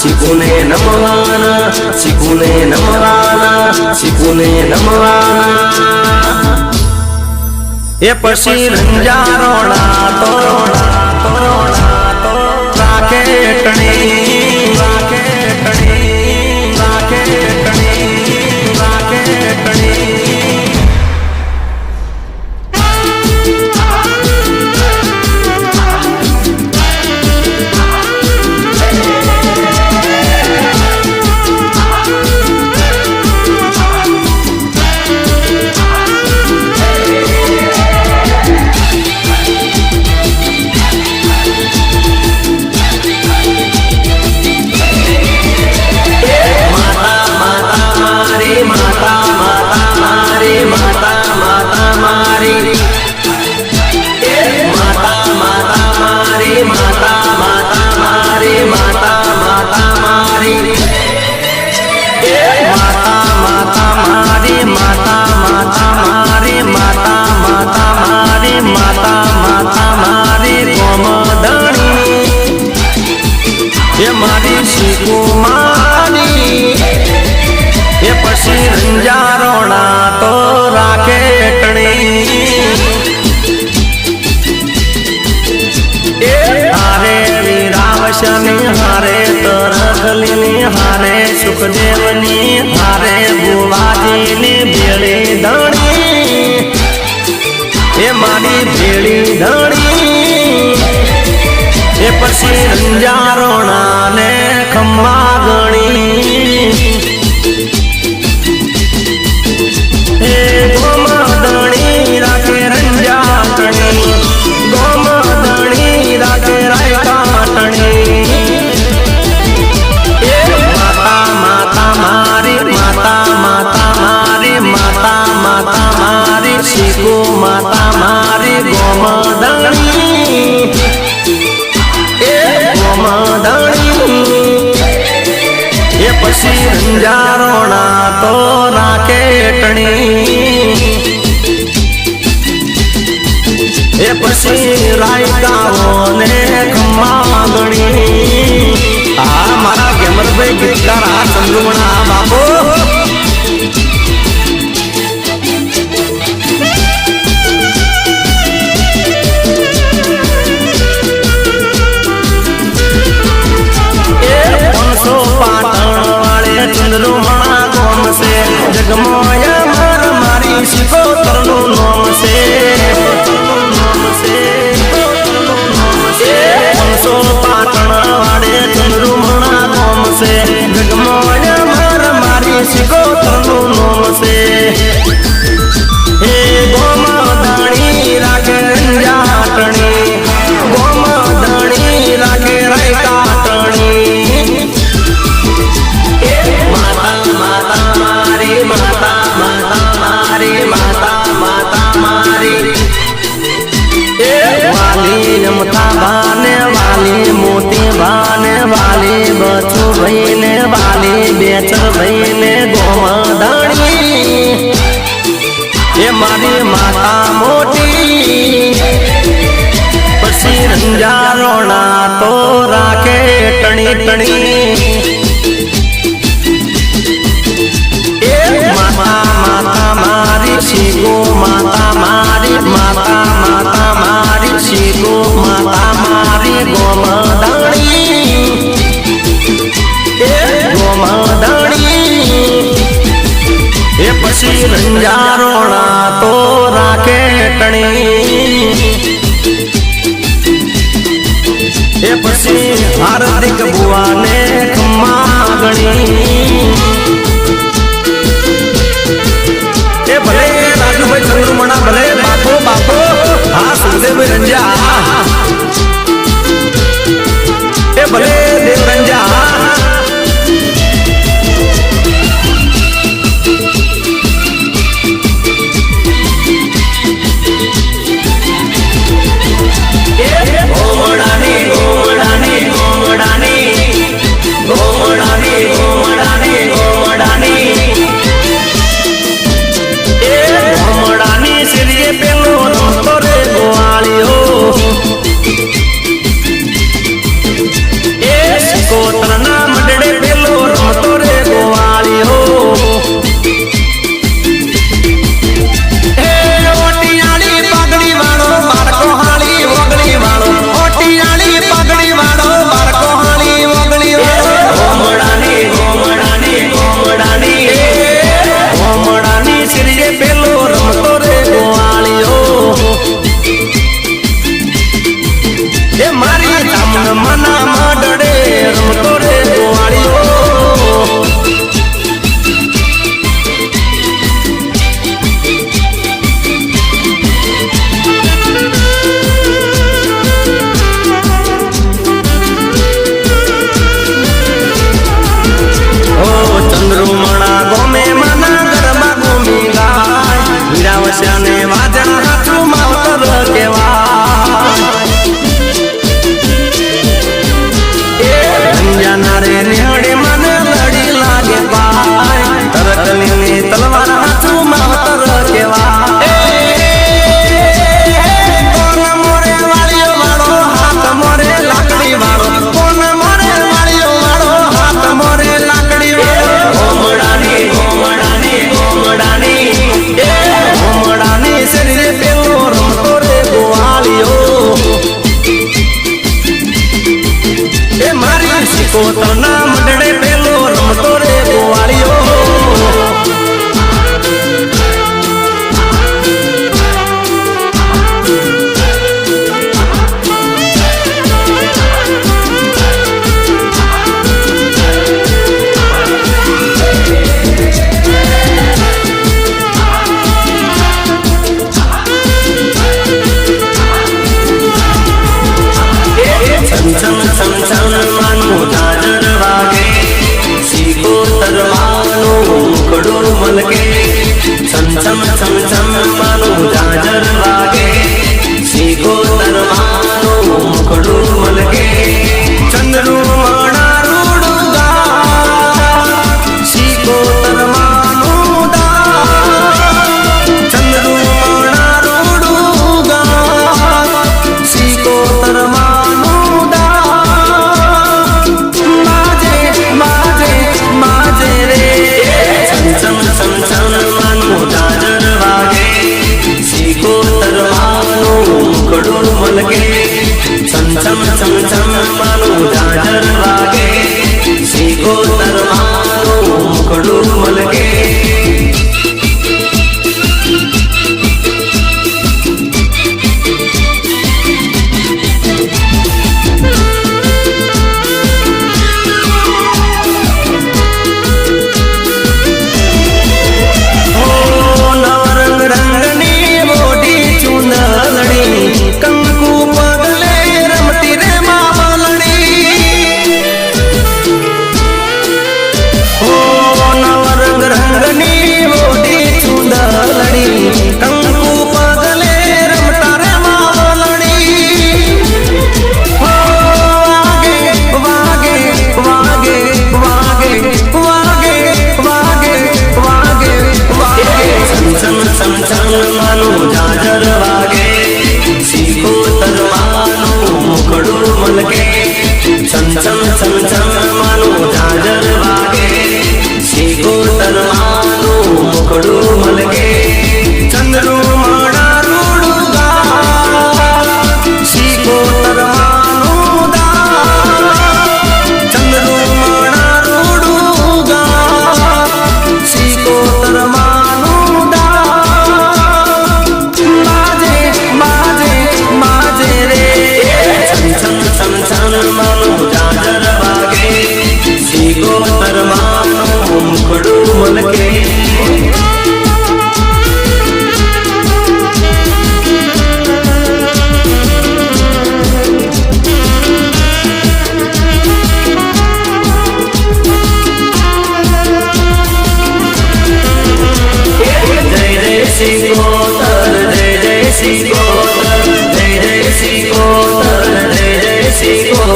શીખુને નમવાના, શીખુને નમવાના, શીખુને નમવાના. એ પછી રંજારોણા તો રાખે ટણી, રાખે ટણી, રાખે ટણી, રાખે ટણી. મારી શીખુમાની એ પછી રંજારોણા તો રાખે ટણી. એ હારે વીરાવશની, હારે તરખલીની, હારે સુખદેવની, હારે ભુવાજીની ભેળી ધણી. એ મારી ભેળી ધણી એ પછી રંજારોણા ને ખમ્મા ગણી. એ ગોમદણી રાખે રંજાટણી, ગોમદણી રાખે રાયકાટણી. એ માતા માતા મારી, માતા માતા મારી, માતા માતા મારી, શીખુ માતા મારી ગોમદણી. એ પછી રંજારોણા તો રાખે ટણી. એ પછી રાયકાઓ ને ખમ્મા ગણી. આ મારા ગેમરભાઈ ગીતકાર આ ચંદ્રુમણા બાપો. ચંદ્રુમણા ગોમ છે જગમોય માર મારી શિકોતરનું નોમ છે. પાટણ વાડે ચંદ્રુમણા ગોમ છે જગમોય માર મારી શિકોતરનું નોમ છે. હે ગોમદણી રાખે રંજાટણી, ગોમદણી રાખે રાયકાટણી. રમતા બાને વાલી, મોતી બાને વાલી, બચુ ભાઈને વાલી, બેચર ભાઈને ગોમદણી. એ મારી માતા મોટી. પછી રંજારોણા તો રાખે ટણી ટણી. એ માતા માતા મારી, શીખુ માતા મારી, માતા માતા મારી, શીખુ માતા મારી ગોમદણી. એ ગોમદણી એ પછી રંજારોણા તો રાખે ટણી. હાર્દિક ભુવાને ખમ્મા ગણી એ ભલે રાજુભાઈ ચંદ્રમણા ભલે બાપો બાપો હા સુખદેવભાઈ રંજા એ ભલે દેવ રંજા મના માં ડડે રમતો રે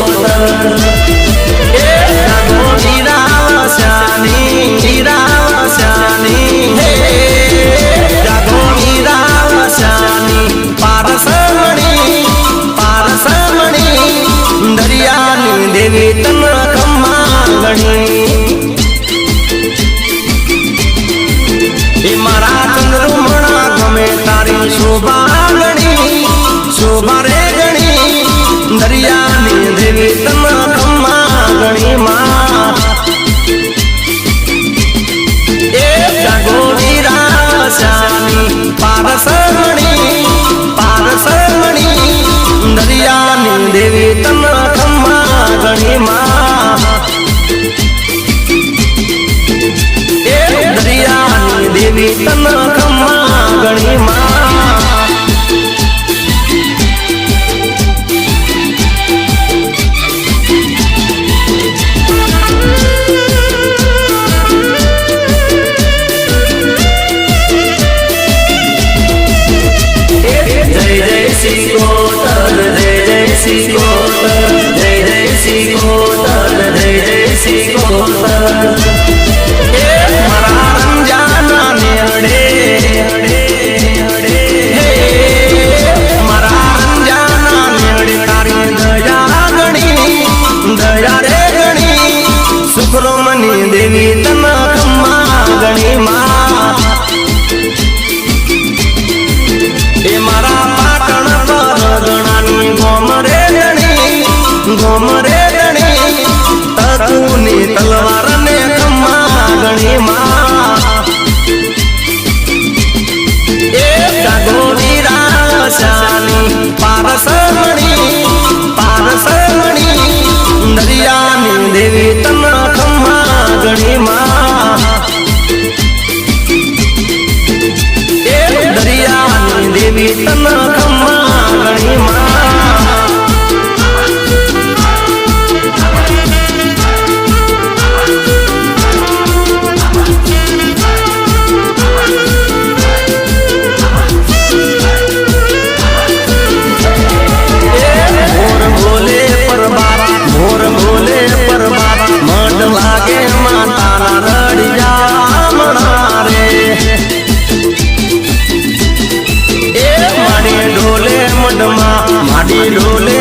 શિકોતર એ જાગો હીરાવસ્યાની હે જાગો હીરાવસ્યાની પારસમણી દરિયાની દેવી તન ખમ્મા ગણી એ મારા ચંદ્રમણા ગમે તારી શોભા ગણી શોભા રે ગણી દરિયાની દેવી તન ખમ્મા ગણી માં એ જાગો હીરાવસ્યાની પારસમણી દરિયાની દેવી તન ખમ્મા ગણી માં એ દરિયાની દેવી તન ખમ્મા ગણી માં શિકોતર જય જય શિકોતર જય જય શિકોતર જય જય શિકોતર એ મારા રંજાના નેહડે મારા રંજાના નેહડે તારી દયા રે ગણી સુખરોમની દેવી તન ખમ્મા ગણી માં એ મારા ગોમ રે ગણી તકુની તલવાર ને ખમ્મા ગણી માં એ જાગો હીરાવસ્યાની પારસમણી દરિયાની દેવી તન ખમ્મા ગણી માં એ દરિયાની દેવી તન ખમ્મા ગણી માં લાગે માતાના રડિયા મણા રે એ માડી ડોલે